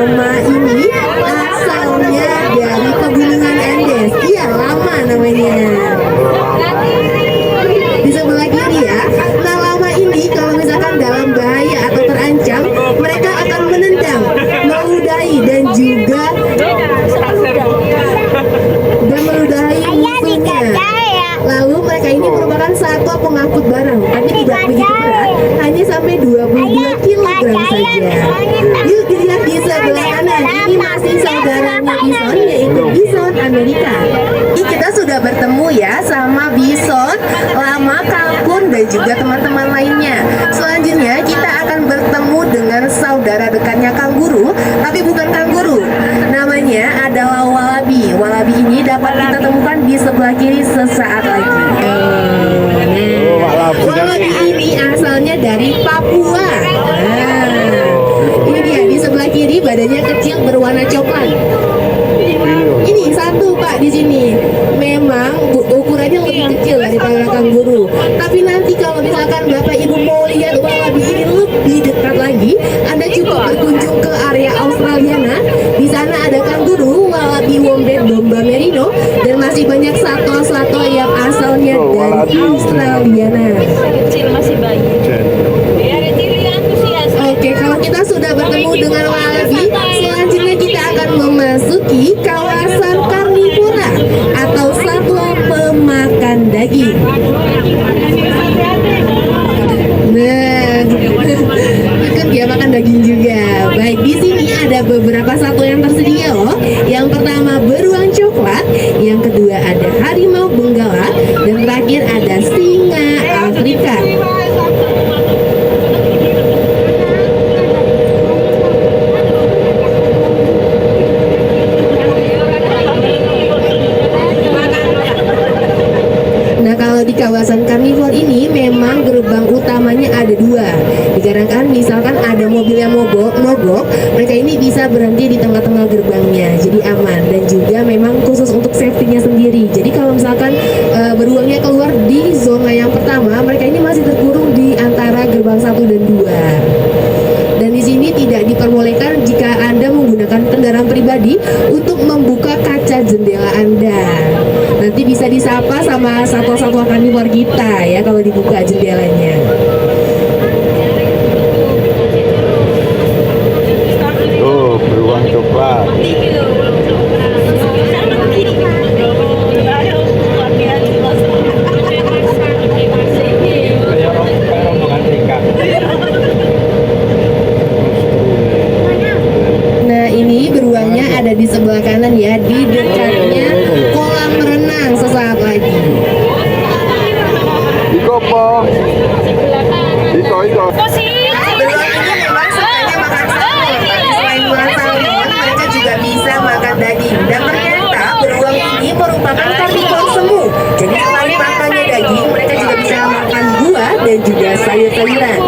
lama ini asalnya dari pegunungan Andes. Iya, lama namanya. Di sebelah kiri ya. Nah, lama ini kalau misalkan dalam bahaya atau terancam, mereka akan menendang, meludahi dan juga meludahi musuhnya. Lalu mereka ini merupakan satwa pengangkut barang, tapi tidak begitu berat, hanya sampai 22 kg saja. Yuk dilihat di sebelah kanan, ini masih saudaranya bison, yaitu bison Amerika. Ini kita sudah bertemu ya sama bison, lama, kalkun, dan juga teman-teman lainnya. Selanjutnya kita akan bertemu dengan saudara dekatnya kanguru, tapi bukan kanguru. Namanya adalah walabi. Walabi ini dapat kita temukan di sebelah kiri sesaat lagi. Walabi ini asalnya dari Papua. Ini dia di sebelah kiri, badannya kecil berwarna coklat. Ini satu Pak di sini. Memang ukurannya lebih kecil daripada kanguru. Tapi nanti kalau misalkan Bapak Ibu mau lihat walabi ini lebih dekat lagi, Anda cukup berkunjung ke area Australiana. Di sana ada kanguru, walabi, wombat, domba merino, dan masih banyak satwa-satwa yang asalnya dari Australiana. Kecil masih bayi. Oke, kalau kita sudah bertemu dengan walabi, selanjutnya kita akan memasuki kawasan karnivora atau satwa pemakan daging. Nah, kan dia makan daging juga. Baik, di sini ada beberapa satwa yang tersedia loh. Yang pertama beruang coklat, yang kedua ada harimau benggala, dan terakhir ada singa Afrika. Di kawasan karnivor ini memang gerbang utamanya ada dua. Dikarenakan misalkan ada mobil yang mogok, mereka ini bisa berhenti di tengah-tengah gerbangnya, jadi aman. Dan juga memang khusus untuk safety-nya sendiri. Jadi kalau misalkan beruangnya keluar di zona yang pertama, mereka ini masih terkurung di antara gerbang 1 dan 2. Dan di sini tidak diperbolehkan jika Anda menggunakan kendaraan pribadi untuk membuka kaca jendela Anda. Nanti bisa disapa sama satwa-satwa karnivor kita ya kalau dibuka jendelanya. Oh, beruang coklat. Nah, ini beruangnya ada di sebelah kanan ya, di dekatnya kolam renang sesaat lagi. Iko po. Iko. Beruang ini memang sukanya makan salmon, tapi selain makan salmon, mereka juga bisa makan daging. Dan ternyata beruang ini merupakan karnivor semu. Jadi selain makannya daging, mereka juga bisa makan buah dan juga sayur-sayuran.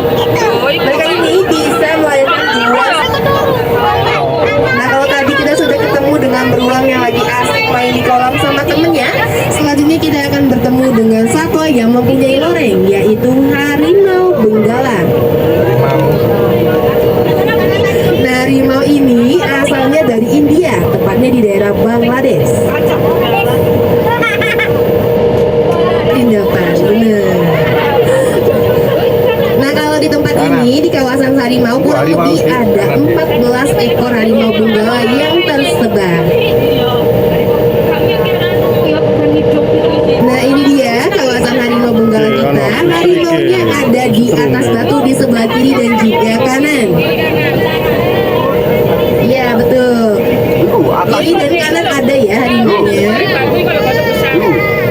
Mereka ini bisa melahirkan buah. Nah, kalau tadi kita sudah ketemu dengan beruang yang lagi asik main di kolam sama temennya, selanjutnya kita akan bertemu dengan satwa yang mempunyai loreng, yaitu harimau benggala. Nah, harimau ini asalnya dari India, tepatnya di daerah Bangladesh. Tindakan, bener. Nah, kalau di tempat ini, di kawasan harimau, kurang lebih ada 14 ekor harimau benggala yang tersebar. Nah, ini dia kawasan harimau benggala kita. Harimaunya ada di atas batu di sebelah kiri dan juga kanan. Iya, betul. Kiri dan kanan ada ya harimaunya.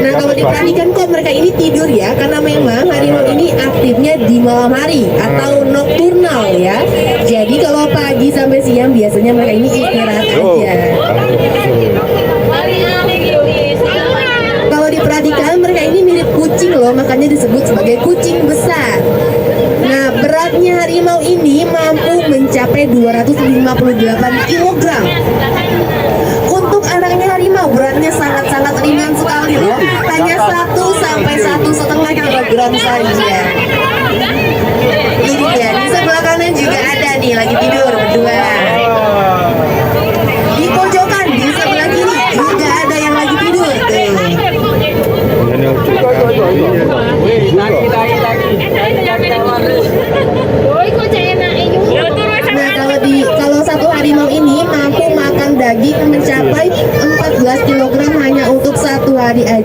Nah, kalau diperhatikan kok mereka ini tidur ya, karena memang harimau ini aktifnya di malam hari atau nokturnal ya. Jadi kalau pagi sampai siang biasanya mereka ini istirahat aja. Kalau diperhatikan mereka ini mirip kucing loh, makanya disebut sebagai kucing besar. Nah, beratnya harimau ini mampu mencapai 258 kg. Untuk anaknya harimau beratnya sangat-sangat ringan sekali loh, hanya 1 sampai 1,5 kg saja. Ini dia, di sebelah kanan juga ada nih lagi tidur berdua.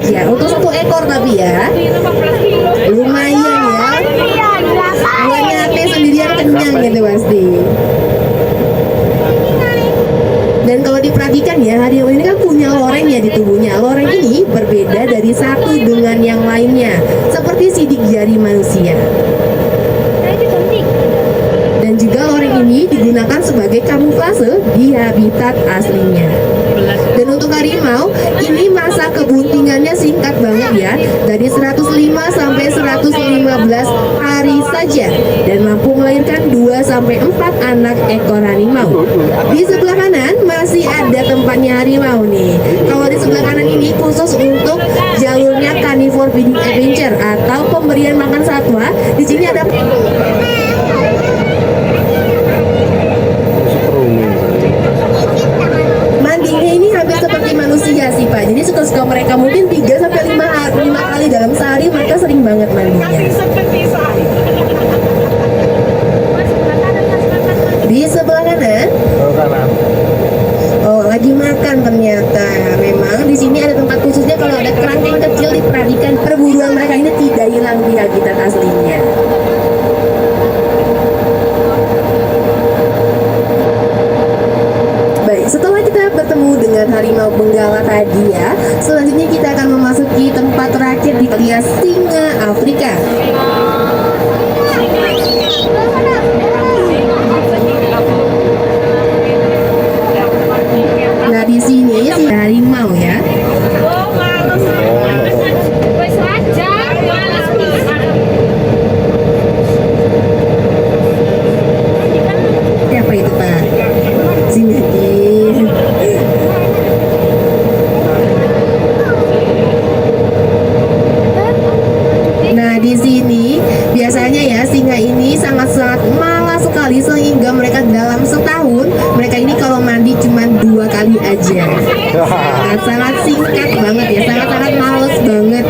aja untuk satu ekor, tapi ya lumayan ya. Buatnya ate sendirian kenyang gitu pasti. Dan kalau diperhatikan ya, harimau ini kan punya loreng ya di tubuhnya. Loreng ini berbeda dari satu dengan yang lainnya, seperti sidik jari manusia. Dan juga loreng ini digunakan sebagai kamuflase di habitat aslinya. Dan untuk harimau, ini masa kebuntingannya singkat banget ya, dari 105 sampai 115 hari saja, dan mampu melahirkan 2 sampai 4 anak ekor harimau. Di sebelah kanan masih ada tempatnya harimau nih. Kalau di sebelah kanan ini khusus untuk jalurnya carnivore feeding adventure atau pemberian makan satwa. Di sini ada mandinya ini hampir seperti manusia sih Pak. Jadi suka-suka mereka mungkin 3 sampai 5 kali dalam sehari, mereka sering banget mandinya. Di sebelah kanan, oh lagi makan ternyata. Memang di sini ada tempat khususnya kalau ada kerangkeng kecil, diperhatikan perburuan mereka ini tidak hilang di habitat aslinya. Baik, setelah kita bertemu dengan harimau benggala tadi ya, selanjutnya kita akan memasuki tempat terakhir di alias singa Afrika. Nah di sini si harimau ya. Apa itu Pak? Singa. Nah di sini biasanya ya singa ini sangat-sangat malas sekali, sehingga mereka dalam setahun mereka ini kalau mandi cuma 2 kali aja. Sangat singkat banget ya, sangat-sangat males banget.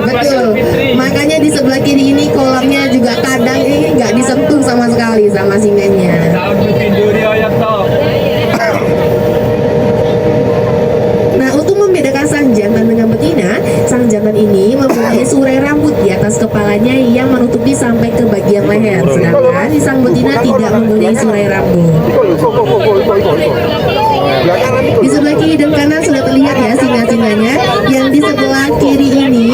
Betul. Makanya di sebelah kiri ini kolamnya juga kadang ini nggak disentuh sama sekali sama singanya. Nah, untuk membedakan sang jantan dengan betina, sang jantan ini mempunyai surai rambut di atas kepalanya yang menutupi sampai ke bagian leher, sedangkan si sang betina tidak mempunyai surai rambut. Di sebelah kiri dan kanan sudah terlihat ya singa-singanya. Yang di sebelah kiri ini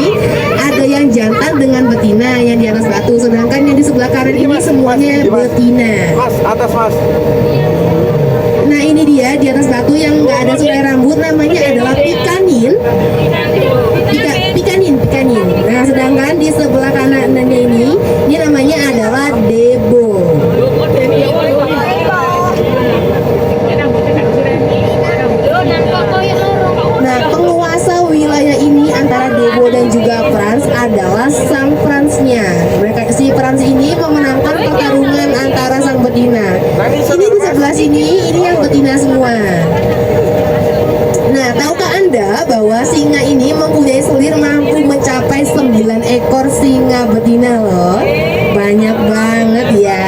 ada yang jantan dengan betina yang di atas batu, sedangkan yang di sebelah kanan ini semuanya betina. Mas, atas mas. Nah ini dia di atas batu yang nggak ada surai rambut, namanya adalah pikanin. Pikanin. Nah sedangkan di sebelah kanannya ini namanya adalah debo. Nah penguasa wilayah ini antara debo dan juga Frans adalah sang Fransnya. Mereka si Frans ini memenangkan pertarungan antara sang betina. Ini di sebelah sini, ini yang betina semua. Nah, tahukah Anda bahwa singa ini mempunyai selir mampu mencapai 9 ekor singa betina loh. Banyak banget ya.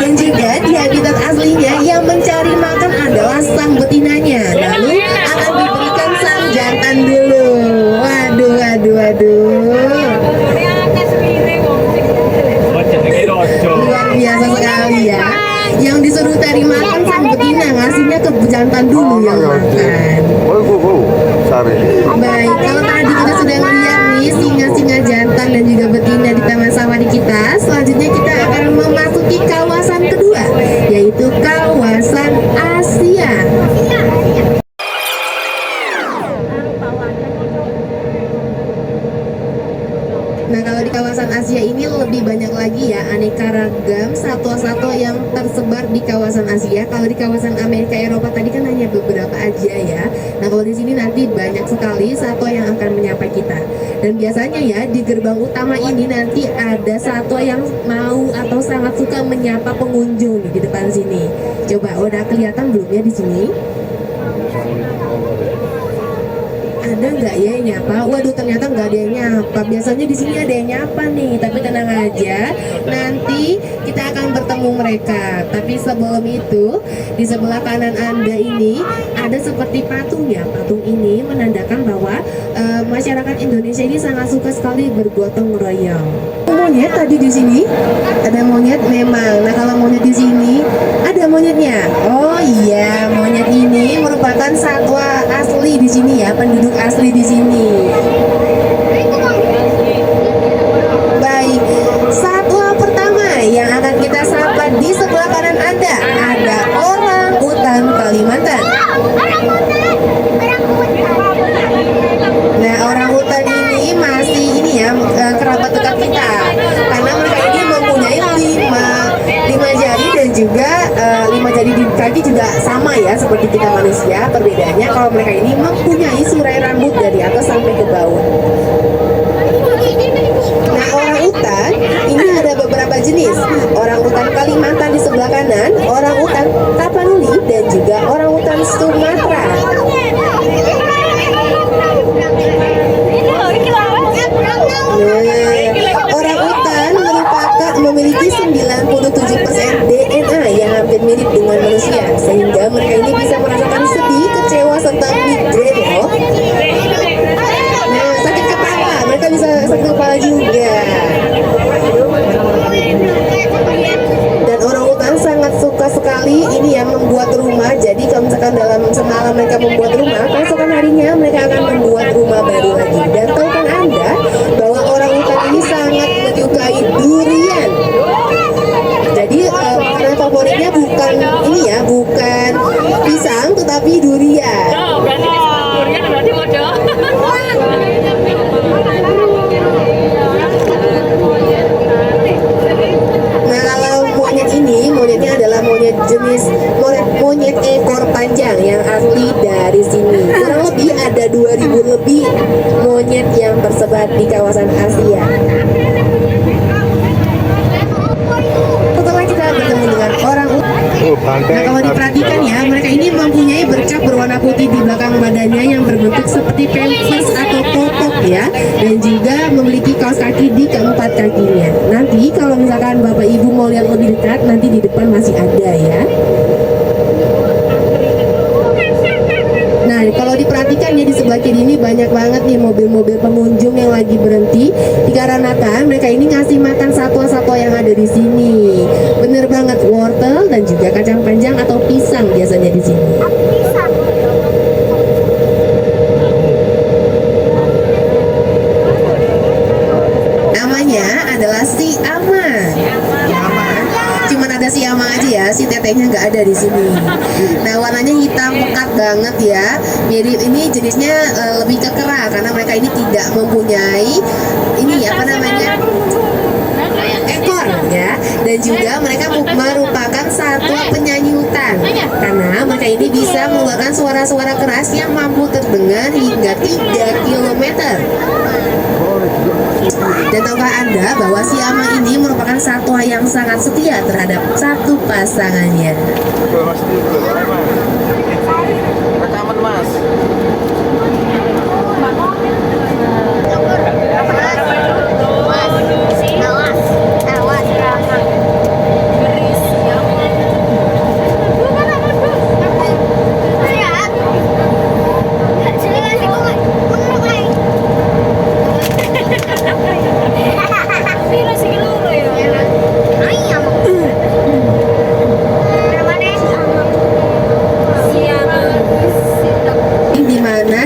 Dan juga di habitat aslinya yang mencari makan adalah sang betinanya. Lalu akan diberikan sang jantan dulu. Waduh. Luar biasa sekali ya. Yang disuruh cari makan sang betina, ngasihnya ke jantan dulu yang makan. Baik, kalau tadi kita sudah melihat nih singa-singa jantan dan juga betina di taman safari kita, selanjutnya kita akan memasuki kawasan kedua, yaitu kawasan Asia. Nah kalau di kawasan Asia ini lebih banyak lagi ya aneka ragam satwa-satwa yang tersebar di kawasan Asia. Kalau di kawasan Amerika Eropa tadi kan hanya beberapa aja ya. Nah kalau di sini nanti banyak sekali satwa yang akan menyapa kita. Dan biasanya ya di gerbang utama ini nanti ada satwa yang mau atau sangat suka menyapa pengunjung nih di depan sini. Coba udah kelihatan belum ya di sini? Ada nggak ya yang nyapa? Waduh ternyata nggak ada yang nyapa. Biasanya di sini ada yang nyapa nih, tapi tenang aja. Nanti kita akan bertemu bertemu mereka. Tapi sebelum itu, di sebelah kanan Anda ini ada seperti patungnya. Patung ini menandakan bahwa masyarakat Indonesia ini sangat suka sekali bergotong royong. Monyet tadi di sini ada monyet memang. Nah, kalau monyet di sini ada monyetnya. Oh iya, monyet ini merupakan satwa asli di sini ya, penduduk asli di sini. Baik, satwa pertama yang akan kita sapa di sebelah kanan Anda ada orang utan Kalimantan. Nah, orang hutan ini masih ini ya, kerabat dekat kita karena mereka ini mempunyai lima jari dan juga 5 jari di kaki juga sama ya seperti kita manusia. Perbedaannya kalau mereka ini mempunyai surai rambut dari atas sampai ke bawah. Nah, orang utan ini ada beberapa jenis. Orang utan Kalimantan di sebelah kanan, orang utan Tapanuli dan juga orang utan Sumatera. Orang utan memiliki 97% DNA yang hampir mirip dengan manusia, sehingga mereka ini bisa merasakan sedih, kecewa, serta migrain loh. Nah, sakit kepala, mereka bisa sakit kepala juga. Dan orang utan sangat suka sekali ini ya membuat rumah. Jadi kalau misalkan dalam semalam mereka membuat rumah, keesokan harinya mereka akan membuat rumah baru lagi. Dan tahukah Anda bahwa orang utan ini sangat menyukai durian? Jadi makanan favoritnya bukan ini ya, bukan pisang tetapi durian. Berarti bodoh. Nah, kalau monyetnya adalah monyet jenis monyet ekor panjang yang asli dari sini. Kurang lebih ada 2000 lebih monyet yang tersebar di kawasan Asia. Setelah kita bertemu dengan orang utan, nah kalau diperhatikan ya, mereka ini mempunyai bercak berwarna putih di belakang badannya yang berbentuk seperti pampers atau popok ya, dan juga memiliki kaos kaki di keempat kakinya. Nanti kalau misalkan Bapak Ibu mau lihat lebih dekat, nanti di depan masih ada ya. Nah, kalau diperhatikan ya di sebelah kiri ini banyak banget nih mobil-mobil pengunjung yang lagi berhenti dikarenakan mereka ini ngasih makan satwa-satwa yang ada di sini. Bener banget, wortel dan juga kacang panjang atau pisang biasanya di sini. Namanya adalah si Ama. Cuman ada si Ama aja ya, si tetehnya nggak ada di sini. Nah, warnanya hitam pekat banget ya. Mirip ini jenisnya lebih ke kera karena mereka ini tidak mempunyai ini apa namanya ekor ya. Dan juga mereka merupakan satwa penyanyi hutan karena mereka ini bisa mengeluarkan suara-suara keras yang mampu terdengar hingga 3 km. Dan tahukah Anda bahwa si Ama ini merupakan satwa yang sangat setia terhadap satu pasangannya. Rekaman Mas.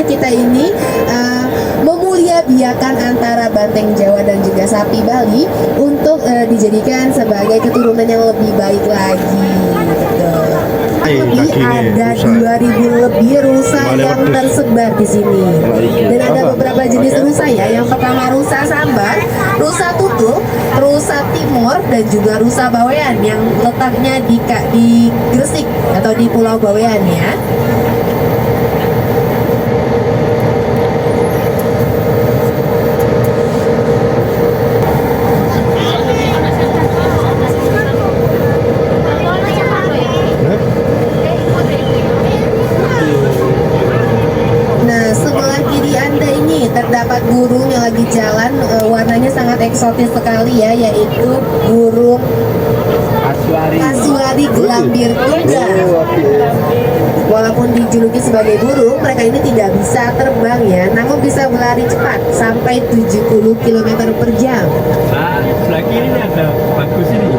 Kita ini memuliabiakan antara banteng Jawa dan juga sapi Bali untuk dijadikan sebagai keturunan yang lebih baik lagi. Betul. Lebih ada 2000 lebih rusa yang tersebar di sini. Dan ada beberapa jenis rusa ya. Yang pertama rusa sambar, rusa tutul, rusa timur dan juga rusa bawean yang letaknya di Gresik atau di Pulau Bawean ya. Terdapat burung yang lagi jalan, warnanya sangat eksotis sekali ya, yaitu burung hampir tunggal. Walaupun dijuluki sebagai burung, mereka ini tidak bisa terbang ya, namun bisa berlari cepat sampai 70 km per jam. Nah, sebelah kiri ini ada bagus ini.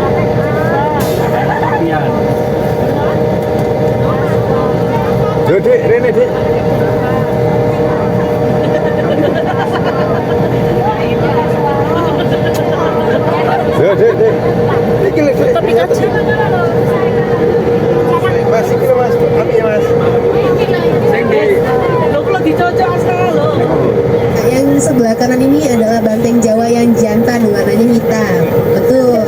Iya. Dek, Rene, Dek. Dek. Iki lek tapi kacau. Mas, iki lho, Mas. Ambil ya, Mas. Sing di Lo kalau dicocok asal lo. Yang sebelah kanan ini adalah banteng Jawa yang jantan, warnanya hitam. Betul.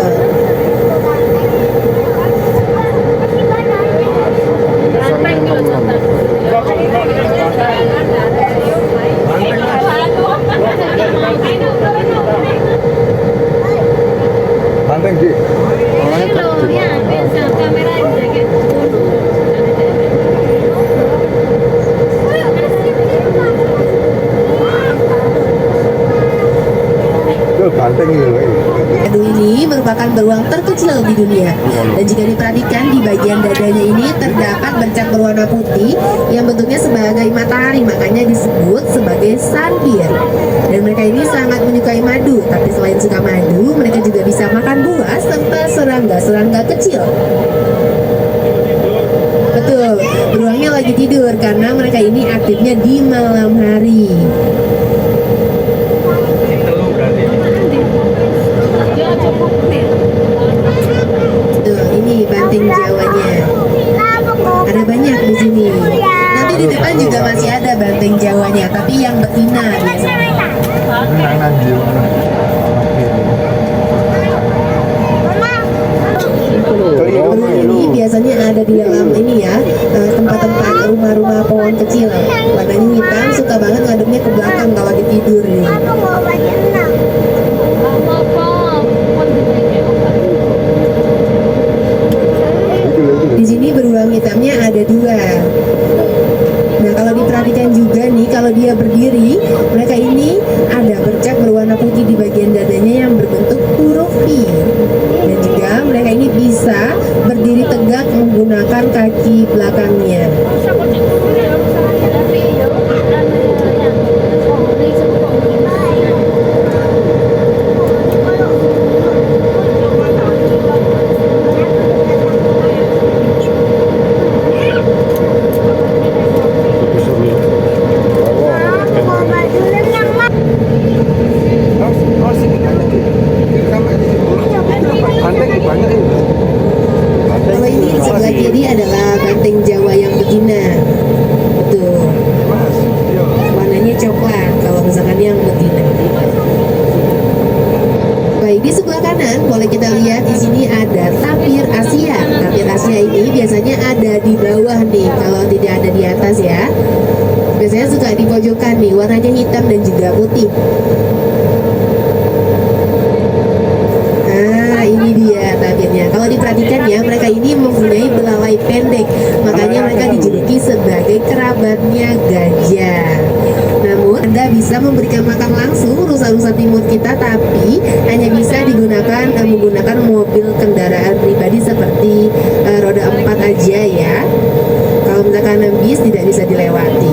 Ranteng lo contoh. Banteng, Dik. Orangnya Tuh, banteng ini loh. Aduh, ini merupakan beruang terkecil di dunia. Dan jika diperhatikan di bagian dadanya ini terdapat bercak berwarna putih yang bentuknya sebagai matahari, makanya disebut sebagai sunbear. Dan mereka ini sangat menyukai madu, tapi selain suka madu, mereka juga bisa makan buah serta serangga-serangga kecil. Betul, beruangnya lagi tidur karena mereka ini aktifnya di malam hari. telu berarti. Tuh, ini banteng Jawanya. Ada banyak di sini. Nanti di depan juga masih ada banteng Jawanya, tapi yang betina biasanya. Nangan jiwa. Beruang ini biasanya ada di dalam ini ya, tempat-tempat rumah-rumah pohon kecil. Warnanya hitam, suka banget ngadepnya ke belakang kalau lagi tidur nih. Di sini beruang hitamnya ada dua. Nah, kalau diperhatikan juga nih, kalau dia berdiri, mereka ini ada bercak berwarna putih di bagian dadanya yang berbentuk huruf V. Dan juga mereka ini bisa berdiri tegak menggunakan kaki belakangnya. Kalau ini di sebelah kiri adalah banteng Jawa yang betina. Betul. Warnanya coklat kalau misalkan yang betina. Baik, di sebelah kanan boleh kita lihat di sini ada tapir Asia. Tapir Asia ini biasanya ada di bawah nih, kalau tidak ada di atas ya. Biasanya suka di pojokan nih, warnanya hitam dan juga putih. Nah, ini dia tapirnya. Kalau diperhatikan ya, mereka ini mempunyai belalai pendek, makanya mereka dijuluki sebagai kerabatnya gajah. Namun Anda bisa memberikan makan langsung rusa-rusa timur kita, tapi hanya bisa digunakan menggunakan mobil kendaraan pribadi seperti roda 4 aja ya. Kalau misalkan bis tidak bisa dilewati.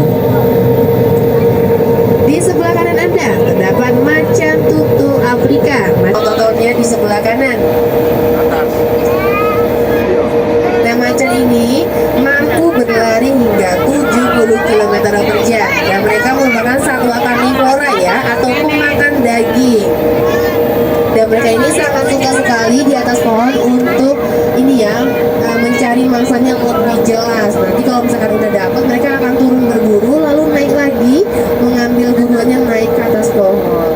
Di sebelah kanan Anda terdapat macan tutul Afrika. Fotonya di sebelah kanan. Nah, macan ini mampu berlari hingga 70 km per jam. Dan mereka merupakan satwa karnivora ya, atau pemakan daging. Dan mereka ini sangat suka sekali di atas pohon untuk ini ya, mencari mangsanya lebih jelas. Nanti kalau misalkan udah dapat, mereka akan turun berburu lalu naik lagi mengambil buruannya naik ke atas pohon.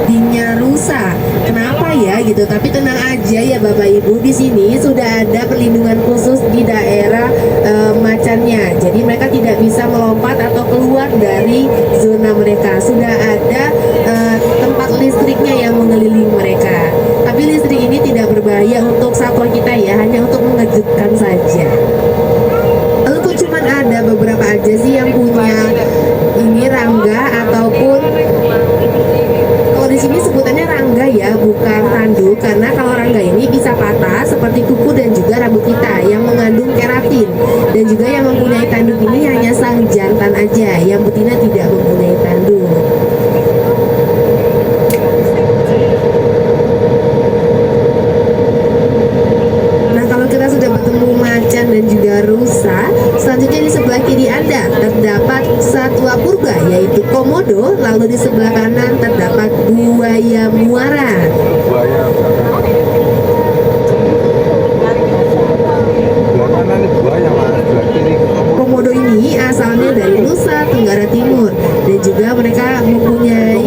Dinya rusa, kenapa ya gitu? Tapi tenang aja ya Bapak Ibu, di sini sudah ada perlindungan khusus di daerah macannya. Jadi mereka tidak bisa melompat atau keluar dari zona mereka. Sudah ada tempat listriknya yang mengelilingi mereka. Tapi listrik ini tidak berbahaya untuk satwa kita ya, hanya untuk mengejutkan saja. Lalu kok cuman ada beberapa aja sih yang punya ini rangga ataupun kalau di sini sebutannya rangga ya, bukan tanduk. karena kalau rangga ini bisa patah seperti kuku dan juga rambut kita yang mengandung keratin, dan juga yang mempunyai tanduk ini hanya sang jantan aja, yang betina tidak mempunyai tanduk. Nah, kalau kita sudah bertemu macan dan juga rusa, selanjutnya di sebelah kiri Anda terdapat satwa purba yaitu komodo, lalu di sebelah kanan terdapat buaya muara. Buaya. Sebelah kanan ini buaya mas, sebelah kiri Komodo ini asalnya dari Nusa Tenggara Timur, dan juga mereka mempunyai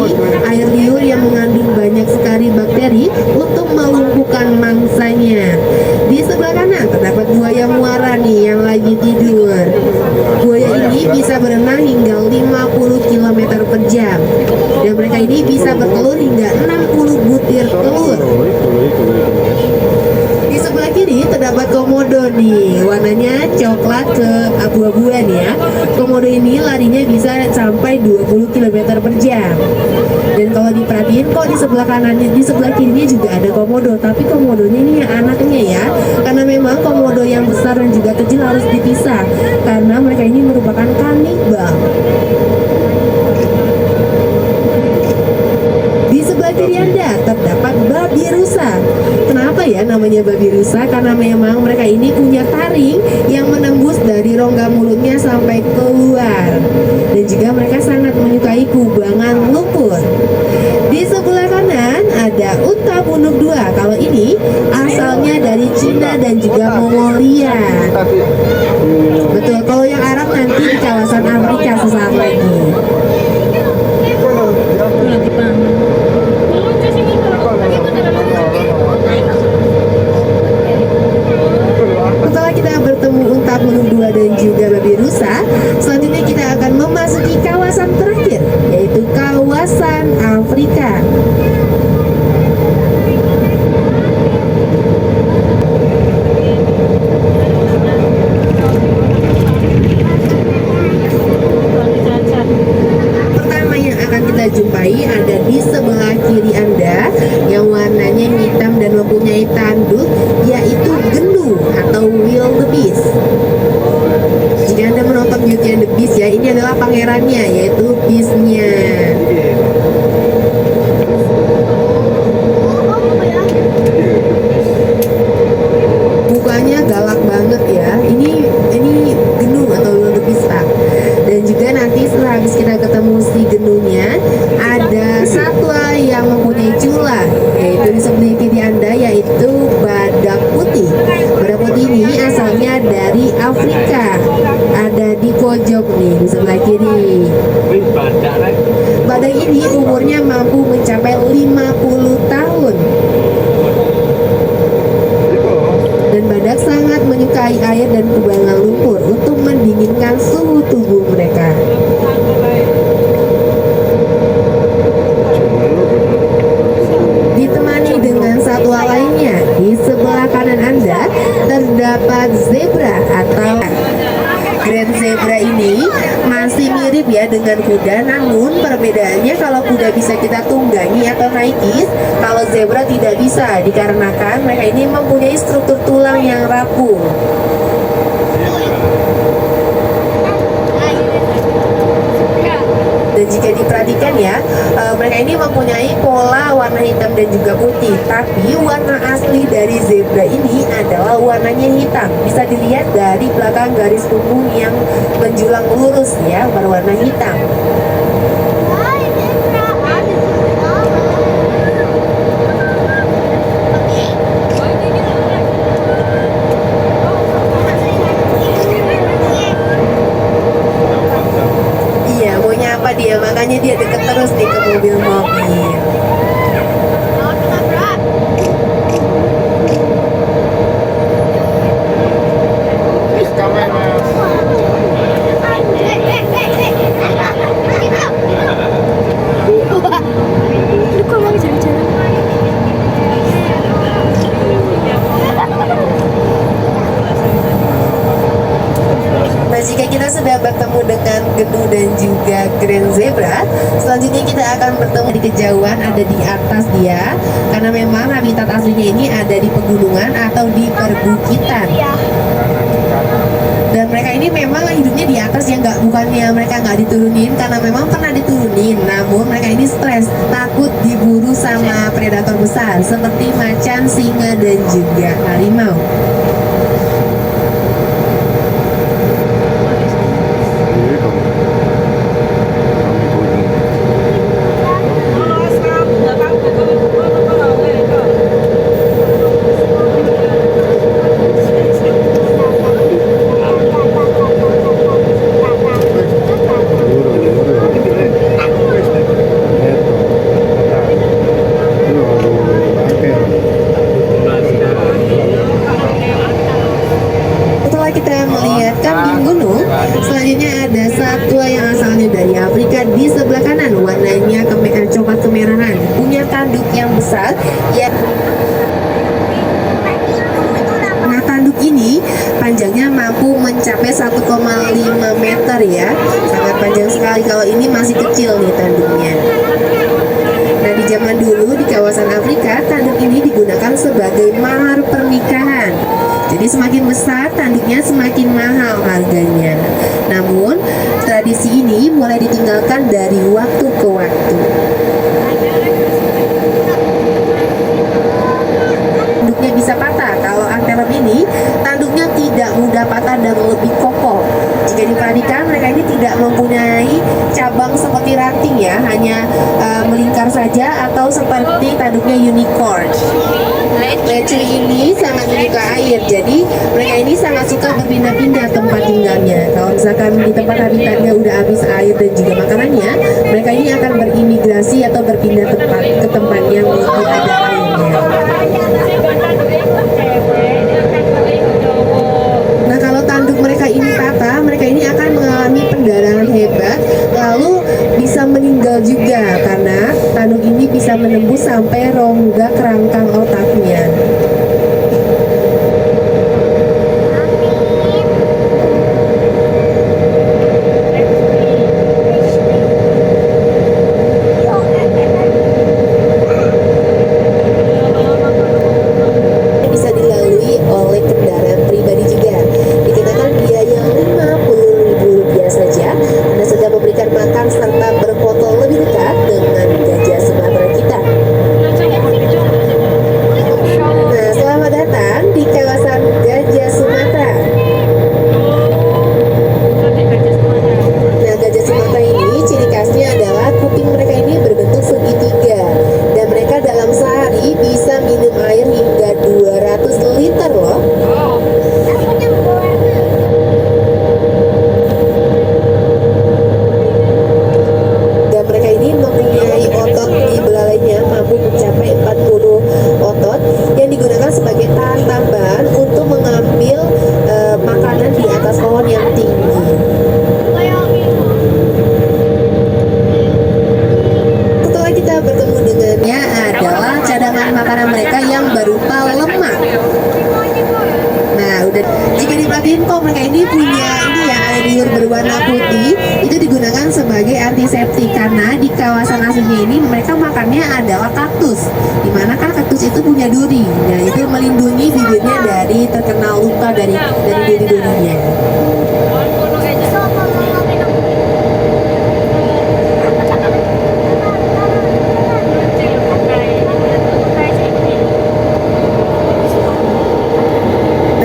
air liur yang mengandung banyak sekali bakteri untuk melumpuhkan mangsanya. Di sebelah kanan terdapat buaya muara nih yang lagi tidur. Buaya ini bisa berenang hingga 50 km per jam, dan mereka ini bisa bertelur hingga 60 butir telur. Di sebelah kiri terdapat komodo nih, warnanya coklat ke abu-abuan ya. Komodo ini larinya bisa sampai 20 km per jam. Dan kalau diperhatiin kok di sebelah kanannya, di sebelah kirinya juga ada komodo, tapi komodonya ini yang anaknya ya. Karena memang komodo yang besar dan juga kecil harus dipisah karena mereka ini merupakan kanibal. Di sebelah kiri Anda terdapat babi rusa. Kenapa ya namanya babi rusa? Karena memang mereka ini punya taring yang menembus dari rongga mulutnya sampai keluar. Dan juga mereka sangat menyukai kubangan lumpur. Di sebelah kanan ada unta punuk 2. Kalau ini asalnya dari Cina dan juga Mongolia. Betul, kalau yang Arab nanti di kawasan Afrika sesaat lagi. Setelah kita bertemu unta punuk 2 dan juga babi rusa, selanjutnya kita akan memasuki kawasan terakhir, yaitu kawasan Afrika. Pertama yang akan kita jumpai ada di sebelah kiri Anda yang warnanya hitam dan mempunyai tanduk, yaitu genu atau wildebeest. Jika Anda menonton Beauty and the Beast ya, ini adalah pangerannya yaitu beastnya. Mukanya galak banget ya. Ini genu atau wildebeest tak. Dan juga nanti setelah habis kita ketemu si genunya, ada satwa yang mempunyai cula, yaitu di sebelah kiri Anda, yaitu badak putih. Badak putih ini asalnya dari Afrika. Ada di pojok nih di sebelah kiri. Wih, badak lagi. Badak ini umurnya mampu mencapai 50 tahun. Dan badak sangat menyukai air dan kubangan lumpur untuk mendinginkan suhu tubuh mereka. Ditemani dengan satwa lainnya, di sebelah kanan Anda terdapat zebra atau Grand zebra ini masih mirip ya dengan kuda, namun perbedaannya kalau kuda bisa kita tunggangi atau naiki, kalau zebra tidak bisa dikarenakan mereka ini mempunyai struktur tulang yang rapuh. Dan jika diperhatikan ya, mereka ini mempunyai pola warna hitam dan juga putih, tapi warna asli dari zebra ini adalah warnanya hitam. Bisa dilihat dari belakang garis punggung yang menjulang lurus ya, berwarna hitam. Iya, mau nyapa dia, makanya dia deket terus nih ke mobil-mobil. Kamera mas. juga grand zebra. Selanjutnya kita akan bertemu di kejauhan, ada di atas dia, karena memang habitat aslinya ini ada di pegunungan atau di perbukitan. Dan mereka ini memang hidupnya di atas ya, bukannya mereka nggak diturunin, karena memang pernah diturunin, namun mereka ini stres, takut diburu sama predator besar seperti macan, singa, dan juga harimau. Ini dong. Kami kuning. Kalau sekarang nggak tahu kalau mereka. Setelah kita melihat kambing gunung, selanjutnya ada satwa yang asalnya dari Afrika di sebelah kanan, warnanya coklat kemerahan, punya tanduk yang besar. Ya, nah tanduk ini panjangnya mampu mencapai 1,5 meter ya, sangat panjang sekali. Kalau ini masih kecil nih tanduknya. Nah di zaman dulu di kawasan Afrika, tanduk ini digunakan sebagai mahar pernikahan. Jadi semakin besar tanduknya semakin mahal harganya. Namun tradisi ini mulai ditinggalkan dari waktu ke waktu. Tanduknya bisa patah. Kalau antelop ini tanduknya tidak mudah patah dan lebih kokoh. Jika diperhatikan, mereka ini tidak mempunyai cabang seperti ranting ya, hanya melingkar saja atau seperti tanduknya unicorn. Lecu ini sangat menyuka air, jadi mereka ini sangat suka berpindah-pindah tempat tinggalnya. Kalau misalkan di tempat habitatnya udah habis air dan juga makanannya, mereka ini akan berimigrasi atau berpindah ke tempat yang lebih ada airnya. Nah kalau tanduk mereka ini patah, mereka ini akan mengalami pendarahan hebat, lalu bisa meninggal juga karena tanduk ini bisa menembus sampai rongga kerangkang otaknya. Bisa dilalui oleh kendaraan pribadi juga. Dikenakan biaya Rp50.000 saja. Anda sudah memberikan makan serta berfoto lebih dekat dengan gajah Sumatera kita. Nah, selamat datang di kawasan Gajah Sumatera. Nah, gajah Sumatera ini ciri khasnya adalah kuping mereka ini berbentuk segitiga, dan mereka dalam sehari bisa minum air hingga 200 liter loh. Dan mereka ini mempunyai otot di belalainya mampu mencapai 40 otot yang digunakan sebagai tahan tambahan untuk mengambil makanan di atas pohon yang tinggi. Setelah kita bertemu dengannya adalah cadangan makanan mereka yang berupa lemak. Nah, udah jika diperhatiin kok mereka ini punya ini ya, air liur berwarna putih, itu digunakan sebagai antiseptik karena di kawasan aslinya ini mereka makannya adalah kaktus, dimana kan kaktus itu punya duri. Nah, itu melindungi bibirnya dari terkena luka dari duri-durinya.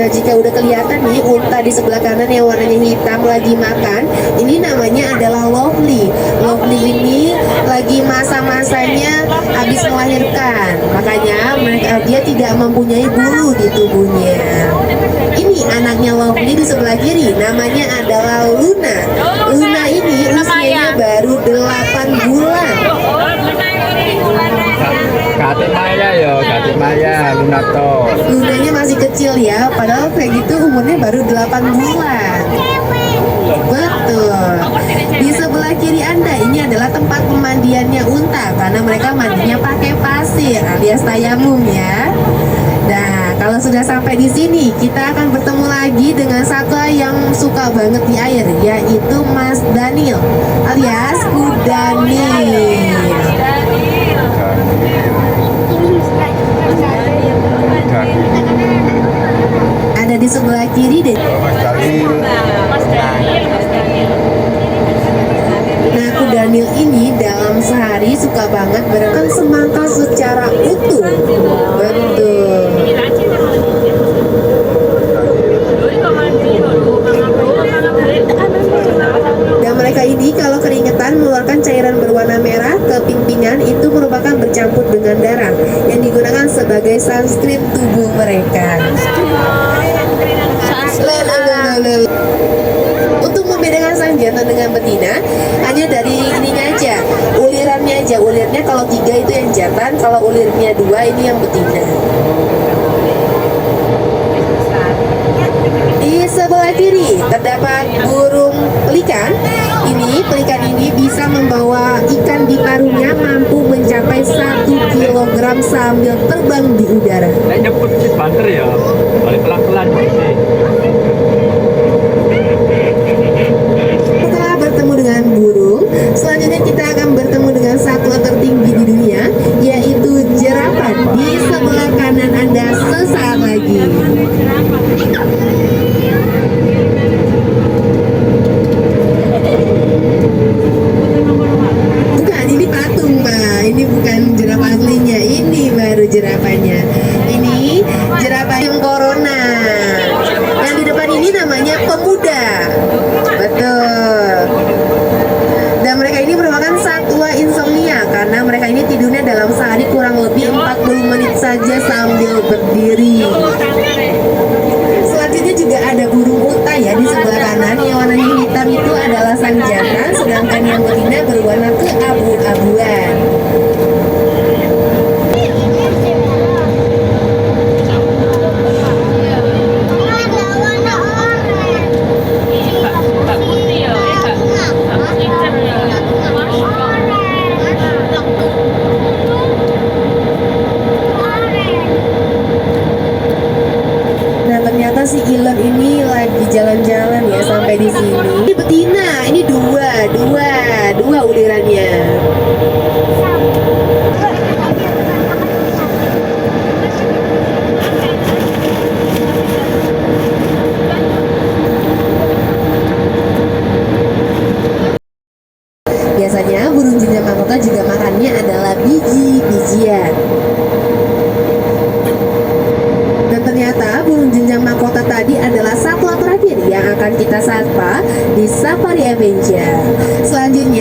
Nah, jika udah kelihatan nih unta di sebelah kanan yang warnanya hitam lagi makan, ini namanya adalah Lovely. Lovely ini lagi masa-masanya habis melahirkan, makanya dia tidak mempunyai bulu di tubuhnya. Ini anaknya Lovely di sebelah kiri, namanya adalah Luna. Luna ini usianya baru 8 bulan. Katik Maya yo, Katik Maya, Lunato. Lunanya masih kecil ya, padahal kayak gitu umurnya baru 8 bulan. Betul. Di sebelah kiri Anda ini adalah tempat pemandiannya unta karena mereka mandinya pakai pasir alias tayamum ya. Nah, kalau sudah sampai di sini, kita akan bertemu lagi dengan satwa yang suka banget di air, yaitu Mas Daniel alias Kudanil. Ada di sebelah kiri deh. Nah, Kudanil ini dalam sehari suka banget bermakan semangka secara utuh. Betul. Dan mereka ini kalau keringetan mengeluarkan cairan berwarna merah ke pingpingan, itu merupakan bercampur dengan darah yang digunakan sebagai sunscreen tubuh mereka. Untuk membedakan sang jantan dengan betina hanya dari ininya aja, ulirannya aja. Ulirnya kalau 3 itu yang jantan, kalau ulirnya 2 ini yang betina. Di sebelah kiri terdapat burung pelikan. Pelikan ini bisa membawa ikan di paruhnya, mampu mencapai 1 kilogram sambil terbang di udara. Nah, nyebut si banter ya, balik pelan-pelan ini. Setelah bertemu dengan burung, selanjutnya kita akan bertemu dengan satwa tertinggi di dunia, yaitu jerapah di sebelah kanan Anda sesaat lagi. Bukan, ini patung, Pak. Ini bukan jerapah aslinya, ini baru jerapahnya. Ini jerapah yang corona. Yang di depan ini namanya pemuda. Betul. Dan mereka ini merupakan satwa insomnia karena mereka ini tidurnya dalam sehari kurang lebih 40 menit saja sambil berdiri. Selanjutnya juga ada burung unta ya di sebelah kanan. Yang warnanya hitam itu adalah sang jantan, sedangkan yang betina berwarna keabu-abuan. Nah, ternyata si Ilen ini lagi jalan-jalan ya sampai di sini. Ini betina, ini dua ulirannya. Biasanya burung jenjang mahkota juga makannya adalah biji-bijian. Dan ternyata burung jenjang mahkota tadi adalah satwa terakhir yang akan kita sapa di Safari Avenger. Selanjutnya